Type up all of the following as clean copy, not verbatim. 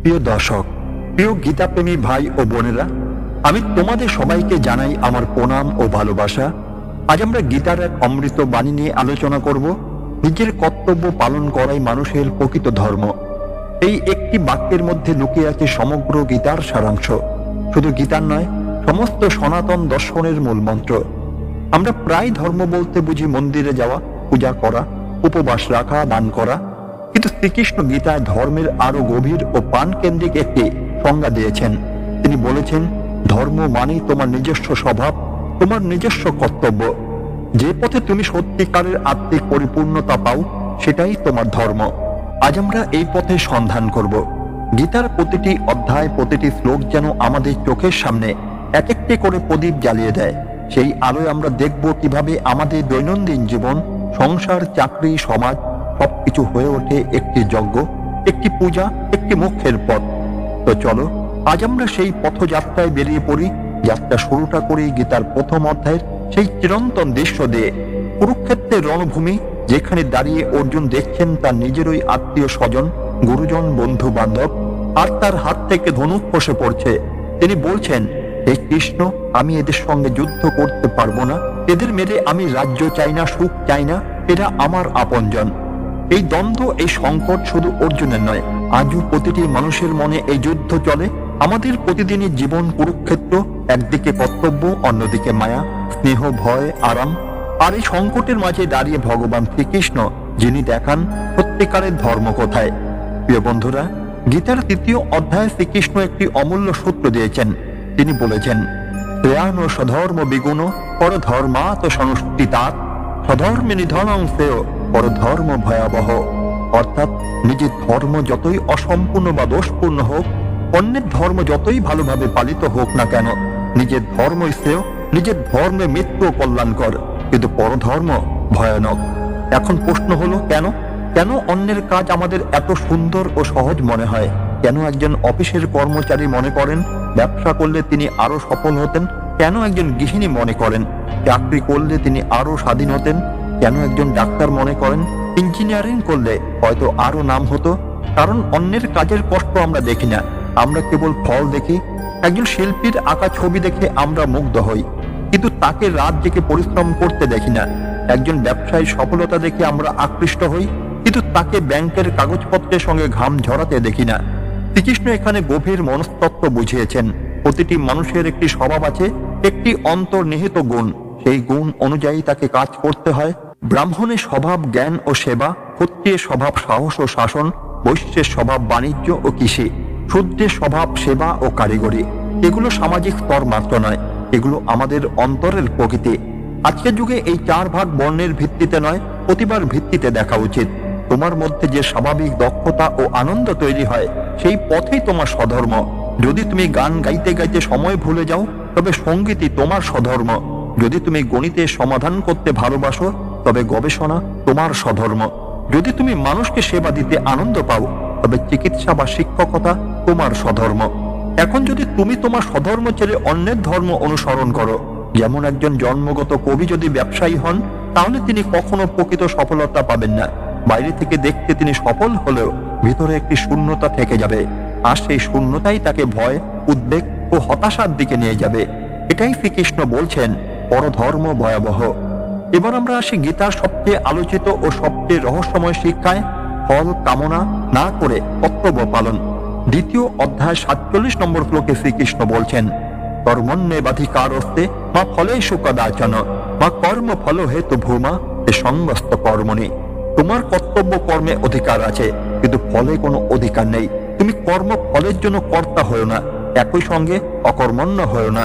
প্রিয় দর্শক, প্রিয় গীতাপ্রেমী ভাই ও বোনেরা, আমি তোমাদের সবাইকে জানাই আমার প্রণাম ও ভালোবাসা। আজ আমরা গীতার এক অমৃত বাণী নিয়ে আলোচনা করব। নিজের কর্তব্য পালন করাই মানুষের প্রকৃত ধর্ম। এই একটি বাক্যের মধ্যে লুকিয়ে আছে সমগ্র গীতার সারাংশ। শুধু গীতার নয়, সমস্ত সনাতন দর্শনের মূল মন্ত্র। আমরা প্রায় ধর্ম বলতে বুঝি মন্দিরে যাওয়া, পূজা করা, উপবাস রাখা, দান করা। কিন্তু শ্রীকৃষ্ণ গীতায় ধর্মের আরো গভীর ও প্রাণকেন্দ্রিক একটি সংজ্ঞা দিয়েছেন। তিনি বলেছেন, ধর্ম মানেই তোমার নিজস্ব স্বভাব, তোমার নিজস্ব কর্তব্য। যে পথে তুমি সত্যিকারের আত্মিক পরিপূর্ণতা পাও, সেটাই তোমার ধর্ম। আজ আমরা এই পথে সন্ধান করব। গীতার প্রতিটি অধ্যায়, প্রতিটি শ্লোক যেন আমাদের চোখের সামনে এক একটি করে প্রদীপ জ্বালিয়ে দেয়। সেই আলোয় আমরা দেখব কিভাবে আমাদের দৈনন্দিন জীবন, সংসার, চাকরি, সমাজ সবকিছু হয়ে ওঠে একটি যজ্ঞ, একটি পূজা, একটি মোক্ষের পথ। তো চলো আজ আমরা সেই পথযাত্রায় বেরিয়ে পড়ি। যাত্রা শুরুটা করি গীতার প্রথম অধ্যায়ের সেই চিরন্তন দৃশ্য দিয়ে। কুরুক্ষেত্রের রণভূমি, যেখানে দাঁড়িয়ে অর্জুন দেখছেন তার নিজেরই আত্মীয় স্বজন, গুরুজন, বন্ধু বান্ধব, আর তার হাত থেকে ধনুক খসে পড়ছে। তিনি বলছেন, হে কৃষ্ণ, আমি এদের সঙ্গে যুদ্ধ করতে পারবো না। এদের মেরে আমি রাজ্য চাই না, সুখ চাই না, এরা আমার আপনজন। এই দ্বন্দ্ব, এই সংকট শুধু অর্জুনের নয়, আজও প্রতিটি মানুষের মনে এই যুদ্ধ চলে। আমাদের প্রতিদিনের জীবন কুরুক্ষেত্র। একদিকে কর্তব্য, অন্যদিকে মায়া, স্নেহ, ভয়, আরাম। আর এই সংকটের মাঝে দাঁড়িয়ে ভগবান শ্রীকৃষ্ণ, যিনি দেখান সত্যিকারের ধর্ম কোথায়। প্রিয় বন্ধুরা, গীতার তৃতীয় অধ্যায়ে শ্রীকৃষ্ণ একটি অমূল্য সূত্র দিয়েছেন। তিনি বলেছেন, শ্রেয়ান ও স্বধর্ম বিগুণ পরধর্মাৎ সংস্থিতাৎ স্বধর্মে নিধনং শ্রেয় পরধর্ম ভয়াবহ। অর্থাৎ নিজের ধর্ম যতই অসম্পূর্ণ বা দোষপূর্ণ হোক, অন্যের ধর্ম যতই ভালোভাবে পালিত হোক না কেন, নিজের ধর্মই শ্রেয়, নিজের ধর্মে মৃত্যু কল্যাণকর, কিন্তু পরধর্ম ভয়ানক। এখন প্রশ্ন হলো, কেন কেন অন্যের কাজ আমাদের এত সুন্দর ও সহজ মনে হয়? কেন একজন অফিসের কর্মচারী মনে করেন ব্যবসা করলে তিনি আরো সফল হতেন? কেন একজন গৃহিণী মনে করেন চাকরি করলে তিনি আরো স্বাধীন হতেন? কেন একজন ডাক্তার মনে করেন ইঞ্জিনিয়ারিং করলে হয়তো আরো নাম হতো? কারণ অন্যের কাজের কষ্ট আমরা দেখি না, আমরা কেবল ফল দেখি। একজন শিল্পীর আঁকা ছবি দেখে আমরা মুগ্ধ হই, কিন্তু তাকে রাত জেগে পরিশ্রম করতে দেখি না। একজন ব্যবসায়ী সফলতা দেখে আমরা আকৃষ্ট হই, কিন্তু তাকে ব্যাংকের কাগজপত্রের সঙ্গে ঘাম ঝরাতে দেখি না। শ্রীকৃষ্ণ এখানে গভীর মনস্তত্ত্ব বুঝিয়েছেন। প্রতিটি মানুষের একটি স্বভাব আছে, একটি অন্তর্নিহিত গুণ। সেই গুণ অনুযায়ী তাকে কাজ করতে হয়। ব্রাহ্মণের স্বভাব জ্ঞান ও সেবা, ক্ষত্রিয়ের স্বভাব সাহস ও শাসন, বৈশ্যের স্বভাব বাণিজ্য ও কৃষি, শূদ্রের স্বভাব সেবা ও কারিগরি। এগুলো সামাজিক স্তর মাত্র নয়, এগুলো আমাদের অন্তরের প্রকৃতি। আজকের যুগে এই 4 ভাগ বর্ণের ভিত্তিতে নয়, প্রতিভার ভিত্তিতে দেখা উচিত। তোমার মধ্যে যে স্বাভাবিক দক্ষতা ও আনন্দ তৈরি হয়, সেই পথেই তোমার স্বধর্ম। যদি তুমি গান গাইতে গাইতে সময় ভুলে যাও, তবে সঙ্গীতই তোমার স্বধর্ম। যদি তুমি গণিতের সমাধান করতে ভালোবাসো, তবে গবেষণা তোমার স্বধর্ম। যদি তুমি মানুষকে সেবা দিতে আনন্দ পাও, তবে চিকিৎসা বা শিক্ষকতা তোমার স্বধর্ম। এখন যদি তুমি তোমার স্বধর্ম ছেড়ে অন্যের ধর্ম অনুসরণ করো, যেমন একজন জন্মগত কবি যদি ব্যবসায়ী হন, তাহলে তিনি কখনো প্রকৃত সফলতা পাবেন না। বাইরে থেকে দেখতে তিনি সফল হলেও ভিতরে একটি শূন্যতা থেকে যাবে, আর সেই শূন্যতাই তাকে ভয়, উদ্বেগ ও হতাশার দিকে নিয়ে যাবে। এটাই শ্রীকৃষ্ণ বলছেন, পরধর্ম ভয়াবহ। এবার আমরা আসি গীতার সবচেয়ে আলোচিত ও সবচেয়ে রহস্যময় শিক্ষায়, ফল কামনা না করে কর্তব্য পালন। দ্বিতীয় অধ্যায় 47 নম্বর শ্লোকে শ্রীকৃষ্ণ বলছেন, কর্মণ্যেবাধিকারস্তে মা ফলেষু কদাচন মা কর্ম ফল হেতু ভূমা এ সঙ্গস্ত কর্মণি। তোমার কর্তব্য কর্মে অধিকার আছে, কিন্তু ফলে কোনো অধিকার নেই। তুমি কর্ম ফলের জন্য কর্তা হয়েও না, একই সঙ্গে অকর্মণ্য হয়েও না।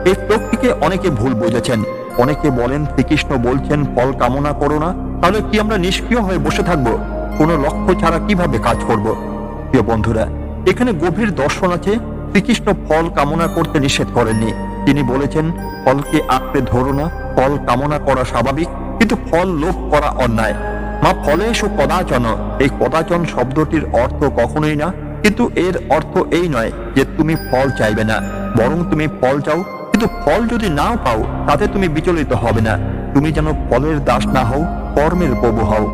এই শ্লোকটিকে অনেকে ভুল বুঝেছেন। অনেকে বলেন শ্রীকৃষ্ণ বলছেন ফল কামনা করো না, তাহলে কি আমরা নিষ্ক্রিয় হয়ে বসে থাকবো? কোনো লক্ষ্য ছাড়া কিভাবে কাজ করব? প্রিয় বন্ধুরা, এখানে গভীর দর্শন আছে। শ্রীকৃষ্ণ ফল কামনা করতে নিষেধ করেননি। তিনি বলেছেন, ফলকে আঁকড়ে ধরো না। ফল কামনা করা স্বাভাবিক, কিন্তু ফল লোভ করা অন্যায়। মা ফলেষু কদাচন, এই কদাচন শব্দটির অর্থ কখনোই না, কিন্তু এর অর্থ এই নয় যে তুমি ফল চাইবে না, বরং তুমি ফল চাও। কিন্তু ফল যদি নাও পাও, তাতে তুমি বিচলিত হবে না। তুমি যেন ফলের দাস না হও, কর্মের প্রভু হও।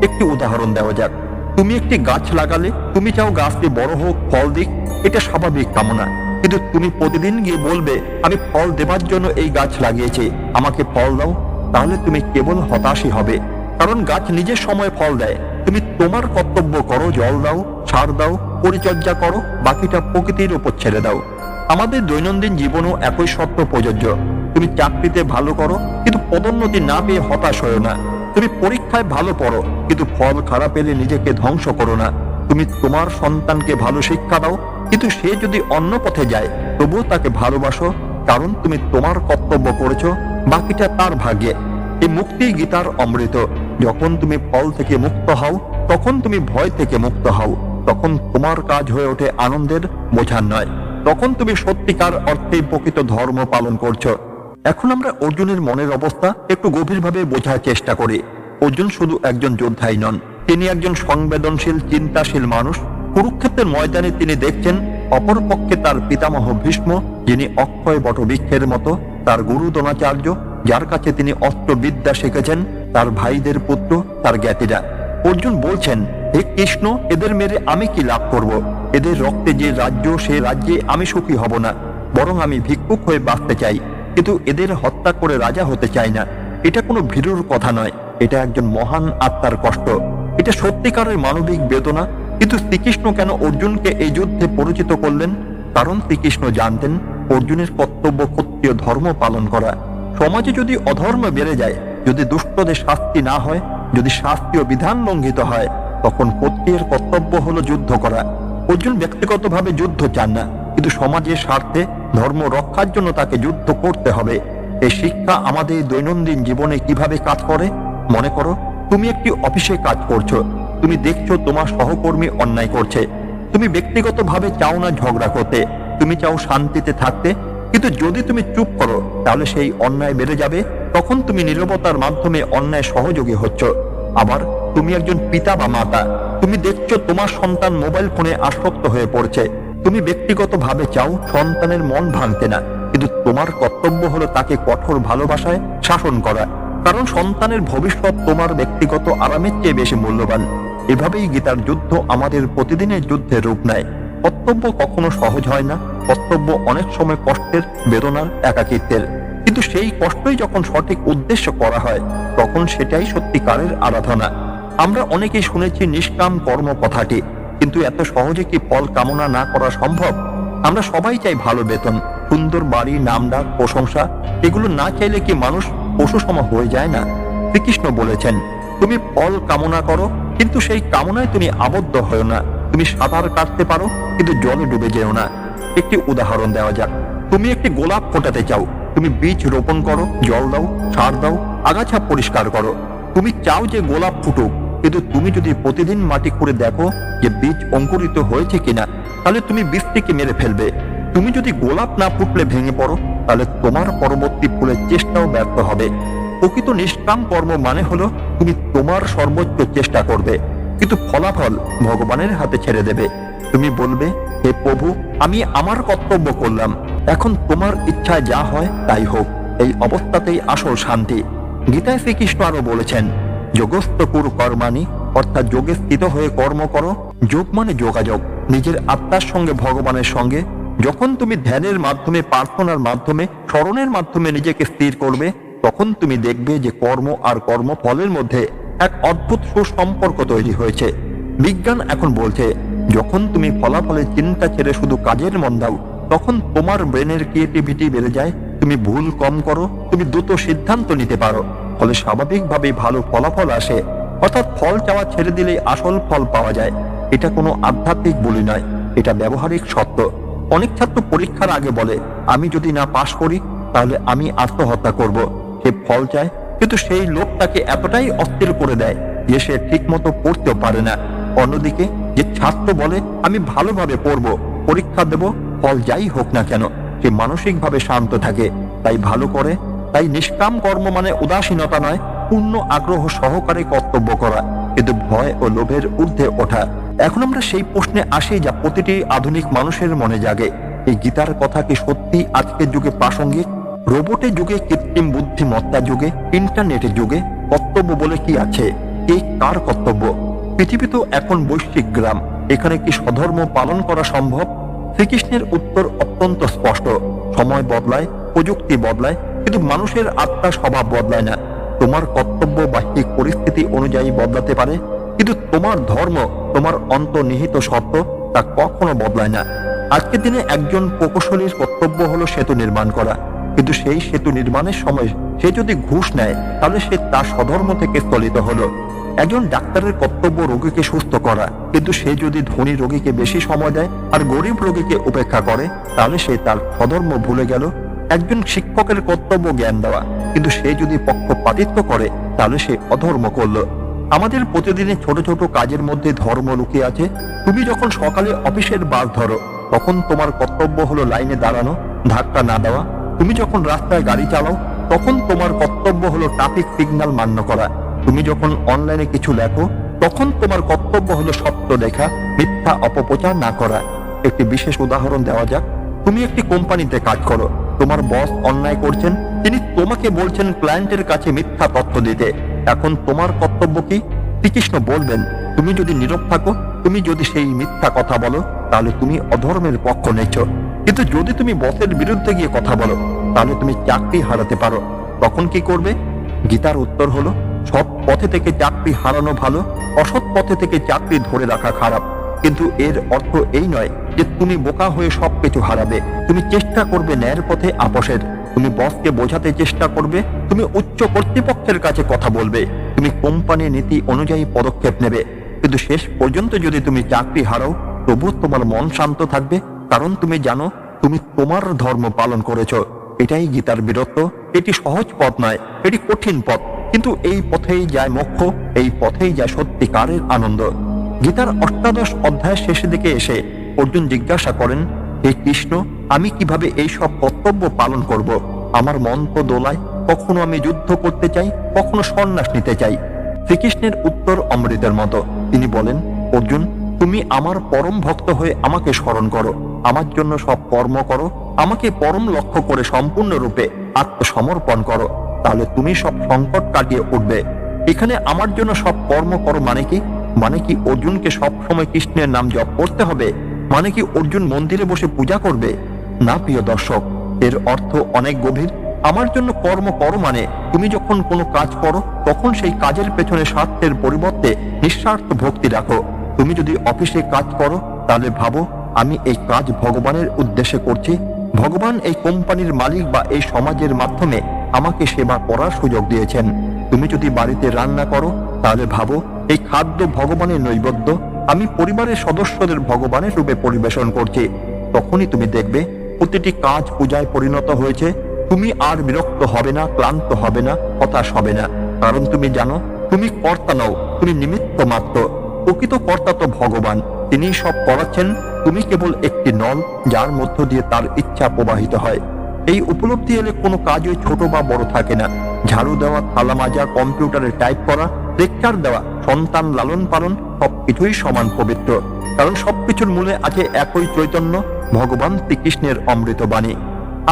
একটি উদাহরণ দেওয়া যাক। তুমি একটি গাছ লাগালে, তুমি চাও গাছটি বড় হোক, ফল দিক, এটা স্বাভাবিক কামনা। কিন্তু তুমি প্রতিদিন গিয়ে বলবে আমি ফল দেবার জন্য এই গাছ লাগিয়েছি, আমাকে ফল দাও, তাহলে তুমি কেবল হতাশই হবে। কারণ গাছ নিজের সময় ফল দেয়। তুমি তোমার কর্তব্য করো, জল দাও, সার দাও, পরিচর্যা করো, বাকিটা প্রকৃতির উপর ছেড়ে দাও। আমাদের দৈনন্দিন জীবনেও একই সত্য প্রযোজ্য। তুমি চাকরিতে ভালো করো, কিন্তু পদোন্নতি না পেয়ে হতাশ হও না। তুমি পরীক্ষায় ভালো পড়ো, কিন্তু ফল খারাপ এলে নিজেকে ধ্বংস করো না। তুমি তোমার সন্তানকে ভালো শিক্ষা দাও, কিন্তু সে যদি অন্য পথে যায় তবুও তাকে ভালোবাসো, কারণ তুমি তোমার কর্তব্য করেছো, বাকিটা তার ভাগ্যে। এই মুক্তি গীতার অমৃত। যখন তুমি ফল থেকে মুক্ত হও, তখন তুমি ভয় থেকে মুক্ত হও, তখন তোমার কাজ হয়ে ওঠে আনন্দের, বোঝার নয়। তখন তুমি সত্যিকার অর্থেই প্রকৃত ধর্ম পালন করছো। এখন আমরা অর্জুনের মনের অবস্থা একটু গভীরভাবে বোঝার চেষ্টা করি। অর্জুন শুধু একজন যোদ্ধাই নন, তিনি একজন সংবেদনশীল, চিন্তাশীল মানুষ। কুরুক্ষেত্রের ময়দানে তিনি দেখছেন অপরপক্ষে তার পিতামহ ভীষ্ম, যিনি অক্ষয় বটবৃক্ষের মতো, তার গুরু দ্রোণাচার্য, যার কাছে তিনি অস্ত্রবিদ্যা শিখেছেন, তার ভাইদের পুত্র, তার জ্ঞাতিরা। অর্জুন বলছেন, হে কৃষ্ণ, এদের মেরে আমি কি লাভ করব? এদের রক্তে যে রাজ্য, সে রাজ্যে আমি সুখী হব না, বরং আমি ভিক্ষুক হয়ে বাঁচতে চাই, কিন্তু এদের হত্যা করে রাজা হতে চাই না। এটা কোনো ভীরুর কথা নয়, এটা একজন মহান আত্মার কষ্ট, এটা সত্যিকারের মানবিক বেদনা। কিন্তু শ্রীকৃষ্ণ কেন অর্জুনকে এই যুদ্ধে পরিচিত করলেন? কারণ শ্রীকৃষ্ণ জানতেন অর্জুনের কর্তব্য ক্ষত্রিয় ধর্ম পালন করা। সমাজে যদি অধর্ম বেড়ে যায়, যদি দুষ্টদের শাস্তি না হয়, যদি শাস্ত্রীয় বিধান লঙ্ঘিত হয়, তখন ক্ষত্রিয়ের কর্তব্য হলো যুদ্ধ করা। অর্জুন ব্যক্তিগতভাবে যুদ্ধ চান না, কিন্তু সমাজের স্বার্থে, ধর্ম রক্ষার জন্য তাকে যুদ্ধ করতে হবে। এই শিক্ষা আমাদের দৈনন্দিন জীবনে কিভাবে কাজ করে। মনে করো তুমি একটি অফিসে কাজ করছো, তুমি দেখছো তোমার সহকর্মী অন্যায় করছে। তুমি ব্যক্তিগতভাবে চাও না ঝগড়া করতে, তুমি চাও শান্তিতে থাকতে, কিন্তু যদি তুমি চুপ করো তাহলে সেই অন্যায় বেড়ে যাবে। তখন তুমি নীরবতার মাধ্যমে অন্যায় সহযোগী হচ্ছ। আবার তুমি একজন পিতা বা মাতা, তুমি দেখছো তোমার সন্তান মোবাইল ফোনে আসক্ত হয়ে পড়ছে, তুমি ব্যক্তিগতভাবে চাও সন্তানের মন ভাঙতে না, কিন্তু তোমার কর্তব্য হলো তাকে কঠোর ভালোবাসায় শাসন করা, কারণ সন্তানের ভবিষ্যৎ তোমার ব্যক্তিগত আরামের চেয়ে বেশি মূল্যবান। এভাবেই গীতার যুদ্ধ আমাদের প্রতিদিনের যুদ্ধের রূপ নেয়। কর্তব্য কখনো সহজ হয় না, কর্তব্য অনেক সময় কষ্টের, বেদনার, একাকিত্বের, কিন্তু সেই কষ্টই যখন সঠিক উদ্দেশ্য করা হয়, তখন সেটাই সত্যিকারের আরাধনা। আমরা অনেকেই শুনেছি নিষ্কাম কর্ম কথাটি, কিন্তু এত সহজে কি ফল কামনা না করা সম্ভব? আমরা সবাই চাই ভালো বেতন, সুন্দর বাড়ি, নামডাক, প্রশংসা। এগুলো না চাইলে কি মানুষ পশুসম হয়ে যায় না? শ্রীকৃষ্ণ বলেছেন, তুমি ফল কামনা করো, কিন্তু সেই কামনায় তুমি আবদ্ধ হও না। তুমি সাঁতার কাটতে পারো, কিন্তু জলে ডুবে যেও না। একটি উদাহরণ দেওয়া যাক। তুমি একটি গোলাপ ফোটাতে চাও, তুমি বীজ রোপণ করো, জল দাও, সার দাও, আগাছা পরিষ্কার করো। তুমি চাও যে গোলাপ ফুটুক, কিন্তু তুমি যদি প্রতিদিন মাটি খুঁড়ে দেখো যে বীজ অঙ্কুরিত হয়েছে কিনা, তাহলে তুমি বীজটিকে মেরে ফেলবে। তুমি যদি গোলাপ না ফুটলে ভেঙে পড়ো, তাহলে তোমার পরবর্তী ফুলের চেষ্টাও ব্যর্থ হবে। প্রকৃত নিষ্কাম কর্ম মানে হলো তুমি তোমার সর্বোচ্চ চেষ্টা করবে, কিন্তু ফলাফল ভগবানের হাতে ছেড়ে দেবে। তুমি বলবে, হে প্রভু, আমি আমার কর্তব্য করলাম, এখন তোমার ইচ্ছায় যা হয় তাই হোক। এই অবস্থাতেই আসল শান্তি। গীতায় শ্রীকৃষ্ণ আরো বলেছেন, যোগস্থ কুরু কর্মাণি, অর্থাৎ যোগে স্থিত হয়ে কর্ম করো। যোগ মানে যোগাযোগ, নিজের আত্মার সঙ্গে, ভগবানের সঙ্গে। যখন তুমি ধ্যানের মাধ্যমে, প্রার্থনার মাধ্যমে, স্মরণের মাধ্যমে নিজেকে স্থির করবে, তখন তুমি দেখবে যে কর্ম আর কর্মফলের মধ্যে এক অদ্ভুত সুসম্পর্ক তৈরি হয়েছে। বিজ্ঞান এখন বলছে, যখন তুমি ফলাফলের চিন্তা ছেড়ে শুধু কাজের মন দাও, তখন তোমার ব্রেনের ক্রিয়েটিভিটি বেড়ে যায়, তুমি ভুল কম করো, তুমি দ্রুত সিদ্ধান্ত নিতে পারো, ফলে স্বাভাবিকভাবে ভালো ফলাফল আসে। অর্থাৎ ফল চাওয়া ছেড়ে দিলেই আসল ফল পাওয়া যায়। এটা কোনো আধ্যাত্মিক বলি নয়, এটা ব্যবহারিক সত্য। অনেক ছাত্র পরীক্ষার আগে বলে, আমি যদি না পাশ করি তাহলে আমি আত্মহত্যা করব। সে ফল চায়, কিন্তু সেই লোকটাকে এতটাই অস্থির করে দেয় যে সে ঠিক মতো পড়তেও পারে না। অন্যদিকে যে ছাত্র বলে, আমি ভালোভাবে পড়ব, পরীক্ষা দেব, ফল যাই হোক না কেন, সে মানসিকভাবে শান্ত থাকে, তাই ভালো করে। তাই নিষ্কাম কর্ম মানে উদাসীনতা নয়, পূর্ণ আগ্রহ সহকারে কর্তব্য করা, কিন্তু ভয় ও লোভের ঊর্ধ্বে ওঠা। এখন আমরা সেই প্রশ্নে আসি যা প্রতিটি আধুনিক মানুষের মনে জাগে, এই গীতার কথা কি সত্যি আজকের যুগে প্রাসঙ্গিক? রোবটের যুগে, কৃত্রিম বুদ্ধিমত্তা যুগে, ইন্টারনেটের যুগে কর্তব্য বলে কি আছে? কে কার কর্তব্য? পৃথিবী তো এখন বৈশ্বিক গ্রাম, এখানে কি স্বধর্ম পালন করা সম্ভব? শ্রীকৃষ্ণের উত্তর অত্যন্ত স্পষ্ট। সময় বদলায়, প্রযুক্তি বদলায়, কিন্তু মানুষের আত্মা স্বভাব বদলায় না। তোমার কর্তব্য বাহ্যিক পরিস্থিতি অনুযায়ী বদলাতে পারে, কিন্তু তোমার ধর্ম, তোমার অন্তর্নিহিত সত্য, তা কখনো বদলায় না। আজকের দিনে একজন প্রকৌশলীর কর্তব্য হলো সেতু নির্মাণ করা, কিন্তু সেই সেতু নির্মাণের সময় সে যদি ঘুষ নেয়, তাহলে সে তার স্বধর্ম থেকে স্থলিত হলো। একজন ডাক্তারের কর্তব্য রোগীকে সুস্থ করা, কিন্তু সে যদি ধনী রোগীকে বেশি সময় দেয় আর গরিব রোগীকে উপেক্ষা করে, তাহলে সে তার স্বধর্ম ভুলে গেল। একজন শিক্ষকের কর্তব্য জ্ঞান দেওয়া, কিন্তু সে যদি পক্ষপাতিত্ব করে, তাহলে সে অধর্ম করল। আমাদের প্রতিদিনের ছোট ছোট কাজের মধ্যে ধর্ম লুকিয়ে আছে। তুমি যখন সকালে অফিসের বাস ধরো, তখন তোমার কর্তব্য হলো লাইনে দাঁড়ানো, ধাক্কা না দেওয়া। তুমি যখন রাস্তায় গাড়ি চালাও, তখন তোমার কর্তব্য হলো ট্রাফিক সিগন্যাল মান্য করা। তুমি যখন অনলাইনে কিছু লেখো, তখন তোমার কর্তব্য হলো সত্য লেখা, মিথ্যা অপপ্রচার না করা। একটি বিশেষ উদাহরণ দেওয়া যাক। তুমি একটি কোম্পানিতে কাজ করো, তোমার বস অন্যায় করছেন, তিনি তোমাকে বলছেন ক্লায়েন্টের কাছে মিথ্যা তথ্য দিতে। এখন তোমার কর্তব্য কি? শ্রীকৃষ্ণ বলবেন, তুমি যদি নীরব থাকো, তুমি যদি সেই মিথ্যা কথা বলো, তাহলে তুমি অধর্মের পক্ষ নেছ। কিন্তু যদি তুমি বসের বিরুদ্ধে গিয়ে কথা বলো, তাহলে তুমি চাকরি হারাতে পারো। তখন কি করবে? গীতার উত্তর হলো, সৎ পথে থেকে চাকরি হারানো ভালো, অসৎ পথে থেকে চাকরি ধরে রাখা খারাপ। কিন্তু এর অর্থ এই নয় যে তুমি বোকা হয়ে সবকিছু হারাবে। তুমি চেষ্টা করবে ন্যায়ের পথে আপোষের। তুমি বসকে বোঝাতে চেষ্টা করবে, তুমি উচ্চ কর্তৃপক্ষের কাছে কথা বলবে, তুমি কোম্পানির নীতি অনুযায়ী পদক্ষেপ নেবে। কিন্তু শেষ পর্যন্ত যদি তুমি চাকরি হারাও, তবু তোমার মন শান্ত থাকবে, কারণ তুমি জানো তুমি তোমার ধর্ম পালন করেছ। এটাই গীতার বীরত্ব। এটি সহজ পথ নয়, এটি কঠিন পথ, কিন্তু এই পথেই যায় মোক্ষ, এই পথেই যায় সত্যিকারের আনন্দ। গীতার অষ্টাদশ অধ্যায়ের শেষের দিকে এসে অর্জুন জিজ্ঞাসা করেন, হে কৃষ্ণ, আমি কিভাবে এই সব কর্তব্য পালন করব? আমার মন তো দোলায়, কখনো আমি যুদ্ধ করতে চাই, কখনো সন্ন্যাস নিতে চাই। শ্রীকৃষ্ণের উত্তর অমৃতের মতো। তিনি বলেন, অর্জুন, তুমি আমার পরম ভক্ত হয়ে আমাকে স্মরণ করো, আমার জন্য সব কর্ম করো, আমাকে পরম লক্ষ্য করে সম্পূর্ণরূপে আত্মসমর্পণ করো, তাহলে তুমি সব সংকট কাটিয়ে উঠবে। এখানে আমার জন্য সব কর্ম করো মানে কি? মানে কি অর্জুনকে সব সময় কৃষ্ণের নাম জপ করতে হবে? মানে কি অর্জুন মন্দিরে বসে পূজা করবে? না প্রিয় দর্শক, এর অর্থ অনেক গভীর। আমার জন্য কর্ম করো মানে তুমি যখন কোনো কাজ করো, তখন সেই কাজের পেছনে স্বার্থের পরিবর্তে নিঃস্বার্থ ভক্তি রাখো। তুমি যদি অফিসে কাজ করো, তাহলে ভাবো, আমি এই কাজ ভগবানের উদ্দেশ্যে করছি। ভগবান এই কোম্পানির মালিক বা এই সমাজের মাধ্যমে আমাকে সেবা করার সুযোগ দিয়েছেন। তুমি যদি বাড়িতে রান্না করো, তাহলে ভাবো, এই খাদ্য ভগবানের নৈবেদ্য, আমি পরিবারের সদস্যদের ভগবানের রূপে পরিবেশন করছি। তখনই তুমি দেখবে প্রতিটি কাজ পূজায় পরিণত হয়েছে। তুমি আর বিরক্ত হবে না, ক্লান্ত হবে না, হতাশ হবে না, কারণ তুমি জানো তুমি কর্তা নও, তুমি নিমিত্ত মাত্র। প্রকৃত কর্তা তো ভগবান, তিনি সব করাচ্ছেন। তুমি কেবল একটি নল, যার মধ্য দিয়ে তার ইচ্ছা প্রবাহিত হয়। এই উপলব্ধি এলে কোনো কাজই ছোট বা বড় থাকে না। ঝাড়ু দেওয়া, থালা মাজা, কম্পিউটারে টাইপ করা, লেকচার দেওয়া, সন্তান লালন পালন, সবকিছুই সমান পবিত্র, কারণ সবকিছুর মূলে আছে একই চৈতন্য, ভগবান শ্রীকৃষ্ণের অমৃত বাণী।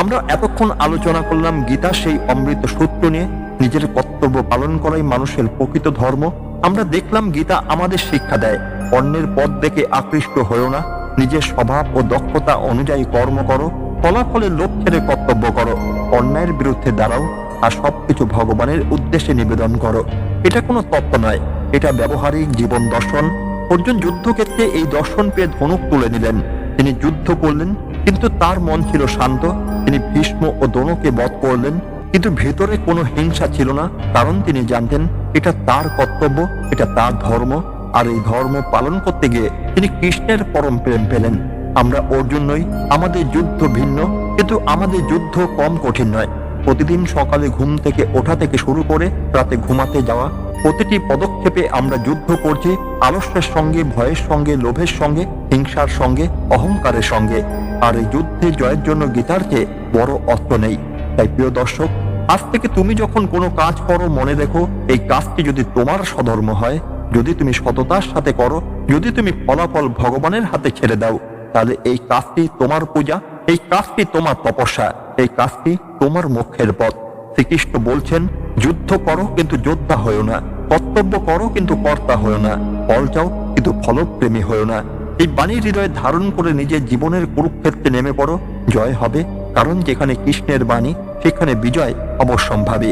আমরা এতক্ষণ আলোচনা করলাম গীতা সেই অমৃত সূত্র নিয়ে। নিজের কর্তব্য পালন করাই মানুষের প্রকৃত ধর্ম। আমরা দেখলাম গীতা আমাদের শিক্ষা দেয়, অন্যের পথ দেখে আকৃষ্ট হয়েও না, নিজের স্বভাব ও দক্ষতা অনুযায়ী কর্ম করো, ফলাফলের লোভ ছেড়ে কর্তব্য করো, অন্যায়ের বিরুদ্ধে দাঁড়াও, আর সবকিছু ভগবানের উদ্দেশ্যে নিবেদন করো। এটা কোনো তত্ত্ব নয়, এটা ব্যবহারিক জীবন দর্শন। অর্জুন যুদ্ধক্ষেত্রে এই দর্শন পেয়ে ধনুক তুলে নিলেন। তিনি যুদ্ধ করলেন, কিন্তু তার মন ছিল শান্ত। তিনি ভীষ্ম ও দ্রোণকে বধ করলেন, কিন্তু ভেতরে কোনো হিংসা ছিল না, কারণ তিনি জানতেন এটা তার কর্তব্য, এটা তার ধর্ম, আর এই ধর্ম পালন করতে গিয়ে তিনি কৃষ্ণের পরম প্রেম পেলেন। আমরা অর্জুন নই, আমাদের যুদ্ধ ভিন্ন, কিন্তু আমাদের যুদ্ধ কম কঠিন নয়। প্রতিদিন সকালে ঘুম থেকে ওঠা থেকে শুরু করে রাতে ঘুমাতে যাওয়া, প্রতিটি পদক্ষেপে আমরা যুদ্ধ করছি আলস্যের সঙ্গে, ভয়ের সঙ্গে, লোভের সঙ্গে, হিংসার সঙ্গে, অহংকারের সঙ্গে। আর এই যুদ্ধে জয়ের জন্য গীতার চেয়ে বড় অস্ত্র নেই। তাই প্রিয় দর্শক, আজ থেকে তুমি যখন কোনো কাজ করো, মনে রেখো এই কাজটি যদি তোমার স্বধর্ম হয়, যদি তুমি সততার সাথে করো, যদি তুমি ফলাফল ভগবানের হাতে ছেড়ে দাও, তাহলে এই কাজটি তোমার পূজা, এই কাজটি তোমার তপস্যা, এই কাজটি তোমার মোক্ষের পথ। শ্রীকৃষ্ণ বলছেন, যুদ্ধ করো কিন্তু যোদ্ধা হয়েও না, কর্তব্য করো কিন্তু কর্তা হয়েও না, ফল চাও কিন্তু ফলপ্রেমী হয়েও না। এই বাণী হৃদয়ে ধারণ করে নিজের জীবনের কুরুক্ষেত্রে নেমে পড়ো, জয় হবে। কারণ যেখানে কৃষ্ণের বাণী সেখানে বিজয় অবশ্যম্ভাবী।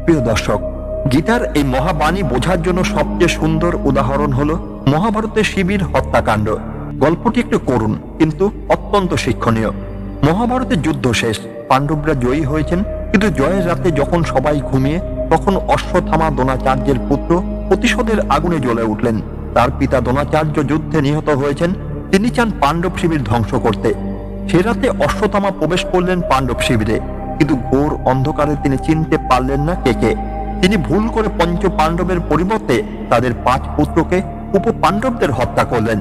প্রিয় দর্শক, গীতার এই মহাবাণী বোঝার জন্য সবচেয়ে সুন্দর উদাহরণ হলো মহাভারতের শিবির হত্যাকাণ্ড। গল্পটি একটু করুণ কিন্তু অত্যন্ত শিক্ষণীয়। মহাভারতের যুদ্ধ শেষ, পাণ্ডবরা জয়ী হয়েছেন, কিন্তু জয়ের রাতে যখন সবাই ঘুমিয়ে, তখন অশ্বত্থামা দ্রোণাচার্যের পুত্র প্রতিশোধের আগুনে জ্বলে উঠলেন। তার পিতা দ্রোণাচার্য যুদ্ধে নিহত হয়েছেন, তিনি চান পাণ্ডব শিবির ধ্বংস করতে। সে রাতে অশ্বত্থামা প্রবেশ করলেন পাণ্ডব শিবিরে, কিন্তু ঘোর অন্ধকারে তিনি চিনতে পারলেন না কে কে। তিনি ভুল করে পঞ্চ পাণ্ডবের পরিবর্তে তাদের 5 পুত্রকে উপ পাণ্ডবদের হত্যা করলেন।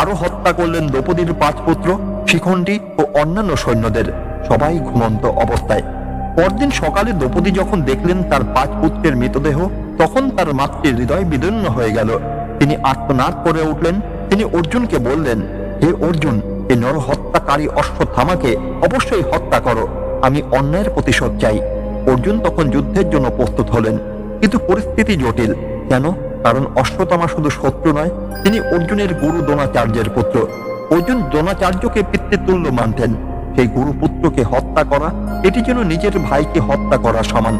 আরো হত্যা করলেন দ্রৌপদীর 5 পুত্র, শিখণ্ডী ও অন্যান্য সৈন্যদের, সবাই ঘুমন্ত অবস্থায়। পরদিন সকালে দ্রৌপদী যখন দেখলেন তার 5 পুত্রের মৃতদেহ, তখন তার মাতৃর হৃদয় বিদীর্ণ হয়ে গেল। তিনি আর্তনাদ করে উঠলেন। তিনি অর্জুনকে বললেন, হে অর্জুন, এই নরহত্যাকারী অশ্বত্থামাকে অবশ্যই হত্যা করো, আমি অন্যায়ের প্রতিশোধ চাই। অর্জুন তখন যুদ্ধের জন্য প্রস্তুত হলেন, কিন্তু পরিস্থিতি জটিল। কেন? কারণ অশ্বত্থামা শুধু শত্রু নয়, তিনি অর্জুনের গুরু দ্রোণাচার্যের পুত্র। অর্জুন দ্রোণাচার্যকে পিতৃতুল্য মানতেন। সেই গুরুপুত্রকে হত্যা করা এটি যেন নিজের ভাইকে হত্যা করা সমান।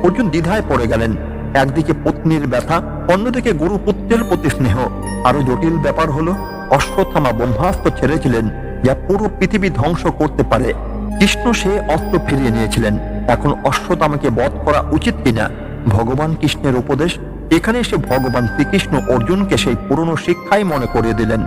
অর্জুন দ্বিধায় পড়ে গেলেন। একদিকে পত্নীর ব্যথা, অন্যদিকে গুরুপুত্রের প্রতি স্নেহ। আরো জটিল ব্যাপার হলো অশ্বত্থামা ব্রহ্মাস্ত্র ছেড়েছিলেন, যা পুরো পৃথিবী ধ্বংস করতে পারে। কৃষ্ণ সে অস্ত্র ফিরিয়ে নিয়েছিলেন। এখন অশ্বত্থামাকে বধ করা উচিত কিনা? ভগবান কৃষ্ণের উপদেশ। এখানে এসে ভগবান শ্রীকৃষ্ণ অর্জুনকে সেই পুরনো শিক্ষাই মনে করিয়ে দিলেন।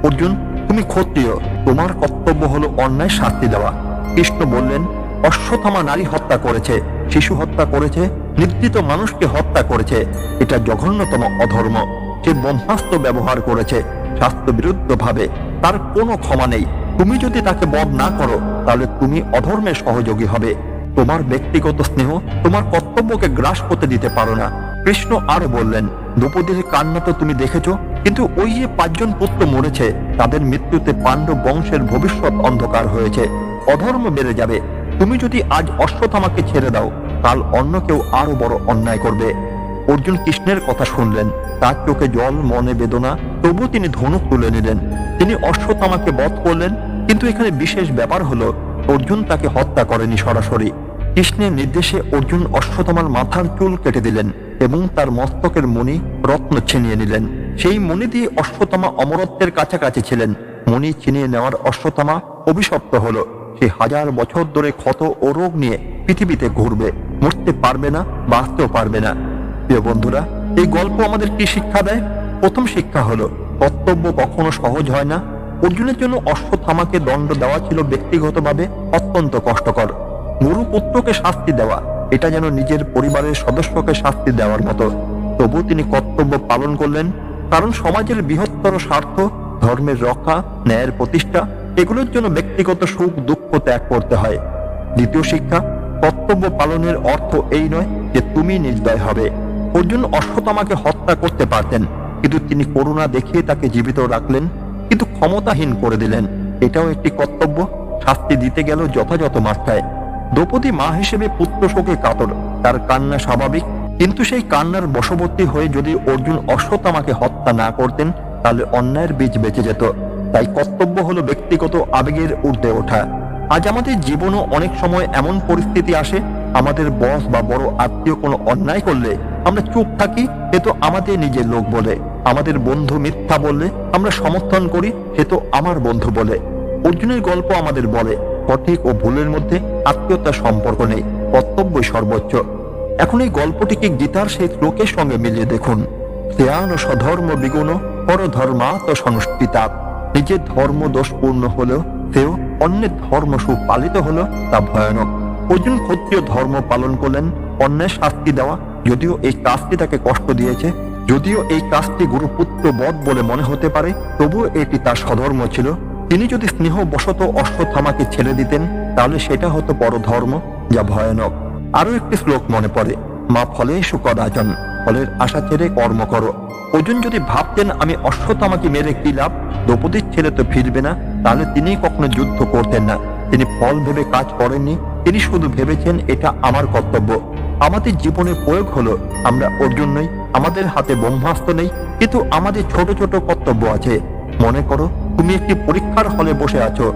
অর্জুন, তুমি ক্ষত্রিয়, তোমার কর্তব্য হলো অন্যায় শাস্তি দেওয়া। কৃষ্ণ বললেন, অশ্বত্থামা নারী হত্যা করেছে, শিশু হত্যা করেছে, নির্যাতিত মানুষকে হত্যা করেছে। এটা জঘন্যতম অধর্ম। সে ব্রহ্মাস্ত্র ব্যবহার করেছে শাস্ত্র বিরুদ্ধ ভাবে। তার কোনো ক্ষমা নেই। তুমি যদি তাকে বধ না করো, তাহলে তুমি অধর্মের সহযোগী হবে। তোমার ব্যক্তিগত স্নেহ তোমার কর্তব্যকে গ্রাস করতে দিতে পারো না। কৃষ্ণ আরো বললেন, দ্রৌপদীর কান্না তো তুমি দেখেছো, কিন্তু ওই যে 5 জন পুত্র মরেছে, তাদের মৃত্যুতে পাণ্ডব বংশের ভবিষ্যৎ অন্ধকার হয়েছে। অধর্ম বেড়ে যাবে। তুমি যদি আজ অশ্বত্থামাকে ছেড়ে দাও, কাল অন্য কেউ আরো বড় অন্যায় করবে। অর্জুন কৃষ্ণের কথা শুনলেন। তার চোখে জল, মনে বেদনা, তবু তিনি ধনুক তুলে নিলেন। তিনি অশ্বত্থামাকে বধ করলেন। কিন্তু এখানে বিশেষ ব্যাপার হলো, অর্জুন তাকে হত্যা করেনি সরাসরি। কৃষ্ণের নির্দেশে অর্জুন অশ্বত্থামার মাথার চুল কেটে দিলেন এবং তার মস্তকের মণি রত্ন ছিনিয়ে নিলেন। সেই মণি দিয়ে অশ্বত্থামা অমরত্বের কাছাকাছি ছিলেন। মণি ছিনিয়ে নেওয়ার অশ্বত্থামা অভিশপ্ত হলো। সে 1000 বছর ধরে ক্ষত ও রোগ নিয়ে পৃথিবীতে ঘুরবে, মরতে পারবে না, বাঁচতেও পারবে না। প্রিয় বন্ধুরা, এই গল্প আমাদের কি শিক্ষা দেয়? প্রথম শিক্ষা হলো, কর্তব্য কখনো সহজ হয় না। অর্জুনের জন্য অশ্বত্থামাকে দণ্ড দেওয়া ছিল ব্যক্তিগতভাবে অত্যন্ত কষ্টকর। গুরুপুত্রকে শাস্তি দেওয়া, এটা যেন নিজের পরিবারের সদস্যকে শাস্তি দেওয়ার মতো। তবু তিনি কর্তব্য পালন করলেন, কারণ সমাজের বৃহত্তর স্বার্থ, ধর্মের রক্ষা, ন্যায়ের প্রতিষ্ঠা, এগুলোর জন্য ব্যক্তিগত সুখ দুঃখ ত্যাগ করতে হয়। দ্বিতীয় শিক্ষা, কর্তব্য পালনের অর্থ এই নয় যে তুমি নির্দয় হবে। অর্জুন অশ্বত্থামাকে হত্যা করতে পারতেন, কিন্তু তিনি করুণা দেখিয়ে তাকে জীবিত রাখলেন, কিন্তু ক্ষমতাহীন করে দিলেন। এটাও একটি কর্তব্য। শাস্তি দিতে গেল যথাযথ মাত্রায়। দ্রৌপদী মা হিসেবে পুত্র শোকে কাতর, তার কান্না স্বাভাবিক, কিন্তু সেই কান্নার বশবর্তী হয়ে যদি অর্জুন অশ্বত্থামাকে হত্যা না করতেন, তাহলে অন্যায়ের বীজ বেঁচে যেত। তাই কর্তব্য হলো ব্যক্তিগত আবেগের ঊর্ধ্বে ওঠা। আজ আমাদের জীবনও অনেক সময় এমন পরিস্থিতি আসে, আমাদের বস বা বড় আত্মীয় কোনো অন্যায় করলে আমরা চুপ থাকি, এ তো আমাদের নিজের লোক বলে। আমাদের বন্ধু মিথ্যা বললে আমরা সমর্থন করি, এ তো আমার বন্ধু বলে। অর্জুনের গল্প আমাদের বলে, সঠিক ও ভুলের মধ্যে আত্মীয়তার সম্পর্ক নেই, কর্তব্যই সর্বোচ্চ। এখন এই গল্পটিকে গীতার সেই শ্লোকের সঙ্গে মিলিয়ে দেখুন। শ্রেয়ান স্বধর্ম বিগুণ পরধর্মাৎ সংস্কৃতা। নিজের ধর্ম দোষপূর্ণ হলেও সেও অন্যের ধর্ম সুপালিত হলো তা ভয়ানক। অর্জুন ক্ষত্রিয় ধর্ম পালন করলেন, অন্যের শাস্তি দেওয়া, যদিও এই কাজটি তাকে কষ্ট দিয়েছে, যদিও এই কাজটি গুরুপুত্র বধ বলে মনে হতে পারে, তবুও এটি তার স্বধর্ম ছিল। তিনি যদি স্নেহবশত অশ্বত্থামাকে ছেড়ে দিতেন, তাহলে সেটা হতো বড় ধর্ম, যা ভয়ানক। আরো একটি শ্লোক মনে পড়ে, মা ফলেষু কদাচন, ফলের আশা ছেড়ে কর্ম করো। অর্জুন যদি ভাবতেন আমি অশ্বত্থামাকে মেরে কি লাভ, দ্রৌপদীর ছেলে তো ফিরবে না, তাহলে তিনি কখনো যুদ্ধ করতেন না। তিনি ফল ভেবে কাজ করেননি, তিনি শুধু ভেবেছেন এটা আমার কর্তব্য। আমাদের জীবনে প্রয়োগ হলো, আমরা অর্জুন নই, আমাদের হাতে ব্রহ্মাস্ত্র নেই, কিন্তু আমাদের ছোট ছোট কর্তব্য আছে। মনে করো তুমি একটি পরীক্ষার হলে বসে আছো,